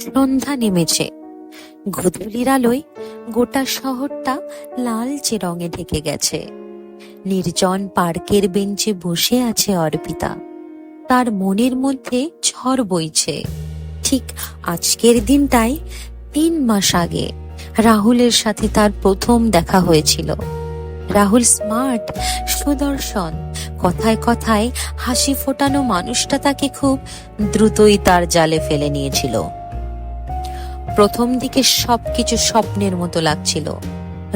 সন্ধ্যা নেমেছে। গোধূলির আলোয় গোটা শহরটা লালচে রঙে ঢেকে গেছে। নির্জন পার্কের বেঞ্চে বসে আছে অর্পিতা। তার মনের মধ্যে ঝড় বইছে। ঠিক আজকের দিনটাই 3 মাস আগে রাহুলের সাথে তার প্রথম দেখা হয়েছিল। রাহুল স্মার্ট, সুদর্শন, কথায় কথায় হাসি ফোটানো মানুষটা তাকে খুব দ্রুতই তার জালে ফেলে নিয়েছিল। প্রথম দিকে সবকিছু স্বপ্নের মতো লাগছিল।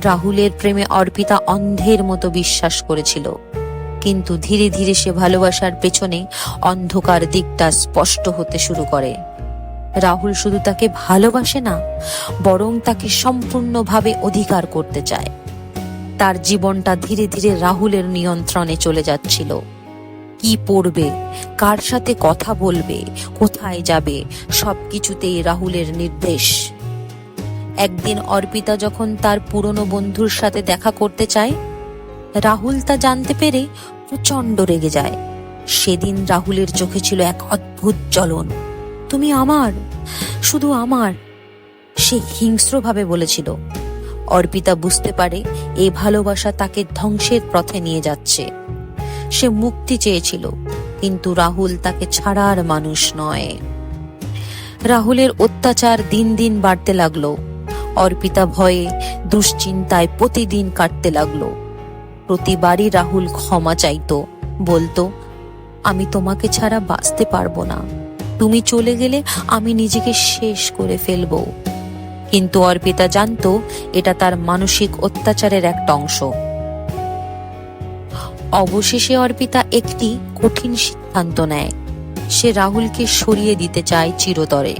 রাহুলের প্রেমে অর্পিতা অন্ধের মতো বিশ্বাস করেছিল, কিন্তু ধীরে ধীরে সে ভালোবাসার পেছনে অন্ধকার দিকটা স্পষ্ট হতে শুরু করে। রাহুল শুধু তাকে ভালোবাসে না, বরং তাকে সম্পূর্ণভাবে অধিকার করতে চায়। তার জীবনটা ধীরে ধীরে রাহুলের নিয়ন্ত্রণে চলে যাচ্ছিল। কি পড়বে, কার সাথে কথা বলবে, কোথায় যাবে, সবকিছুতেই রাহুলের নির্দেশ। একদিন অর্পিতা যখন তার পুরনো বন্ধুর সাথে দেখা করতে চায়, রাহুল তা জানতে পেরে প্রচন্ড রেগে যায়। সেদিন রাহুলের চোখে ছিল এক অদ্ভুত জ্বলন। তুমি আমার, শুধু আমার, সে হিংস্রভাবে বলেছিল। অর্পিতা বুঝতে পারে এই ভালোবাসা তাকে ধ্বংসের পথে নিয়ে যাচ্ছে। সে মুক্তি চেয়েছিল, কিন্তু রাহুল তাকে ছাড়ার মানুষ নয়। রাহুলের অত্যাচার দিন দিন বাড়তে লাগলো। অর্পিতা ভয়ে, দুশ্চিন্তায় প্রতিদিন কাটতে লাগলো। প্রতিবারই রাহুল ক্ষমা চাইতো, বলতো, আমি তোমাকে ছাড়া বাঁচতে পারবো না, তুমি চলে গেলে আমি নিজেকে শেষ করে ফেলবো। কিন্তু অর্পিতা জানতো এটা তার মানসিক অত্যাচারের একটা অংশ। অবশেষে অর্পিতা একটি কঠিন সিদ্ধান্ত নেয়। সে রাহুলকে সরিয়ে দিতে চায় চিরতরে।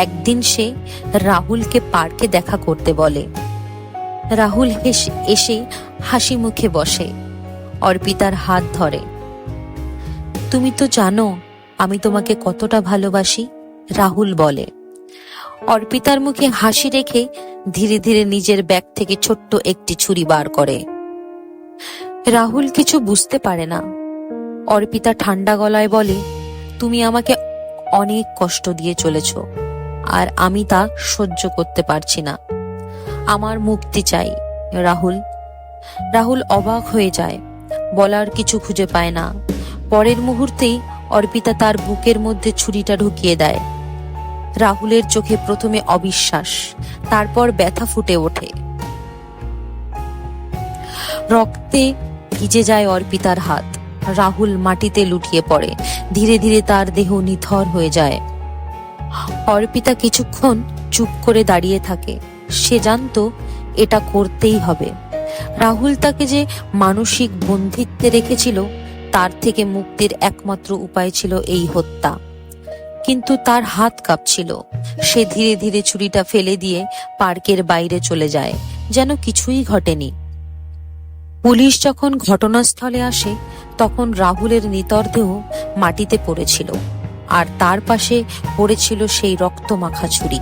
একদিন সে রাহুলকে পার্কে দেখা করতে বলে। রাহুল এসে হাসি মুখে বসে, অর্পিতার হাত ধরে। তুমি তো জানো আমি তোমাকে কতটা ভালোবাসি, রাহুল বলে। অর্পিতার মুখে হাসি রেখে ধীরে ধীরে নিজের ব্যাগ থেকে ছোট্ট একটি ছুরি বার করে। রাহুল কিছু বুঝতে পারে না। অর্পিতা ঠান্ডা গলায় বলে, তুমি আমাকে অনেক কষ্ট দিয়ে চলেছ, আর আমি তা সহ্য করতে পারছি না। আমার মুক্তি চাই, রাহুল। রাহুল অবাক হয়ে যায়, বলার কিছু খুঁজে পায় না। পরের মুহূর্তেই অর্পিতা তার বুকের মধ্যে ছুরিটা ঢুকিয়ে দেয়। রাহুলের চোখে প্রথমে অবিশ্বাস, তারপর ব্যথা ফুটে ওঠে। রক্তে ভিজে যায় অর্পিতার হাত। রাহুল মাটিতে লুটিয়ে পড়ে। ধীরে ধীরে তার দেহ নিথর হয়ে যায়। অর্পিতা কিছুক্ষণ চুপ করে দাঁড়িয়ে থাকে। সে জানতো এটা করতেই হবে। রাহুল তাকে যে মানসিক বন্ধিত্বে রেখেছিল, তার থেকে মুক্তির একমাত্র উপায় ছিল এই হত্যা। কিন্তু তার হাত কাঁপছিল। সে ধীরে ধীরে ছুরিটা ফেলে দিয়ে পার্কের বাইরে চলে যায়, যেন কিছুই ঘটেনি। পুলিশ যখন ঘটনাস্থলে আসে, তখন রাহুলের নিথর দেহ মাটিতে পড়েছিল, আর তার পাশে পড়েছিল সেই রক্তমাখা ছুরি।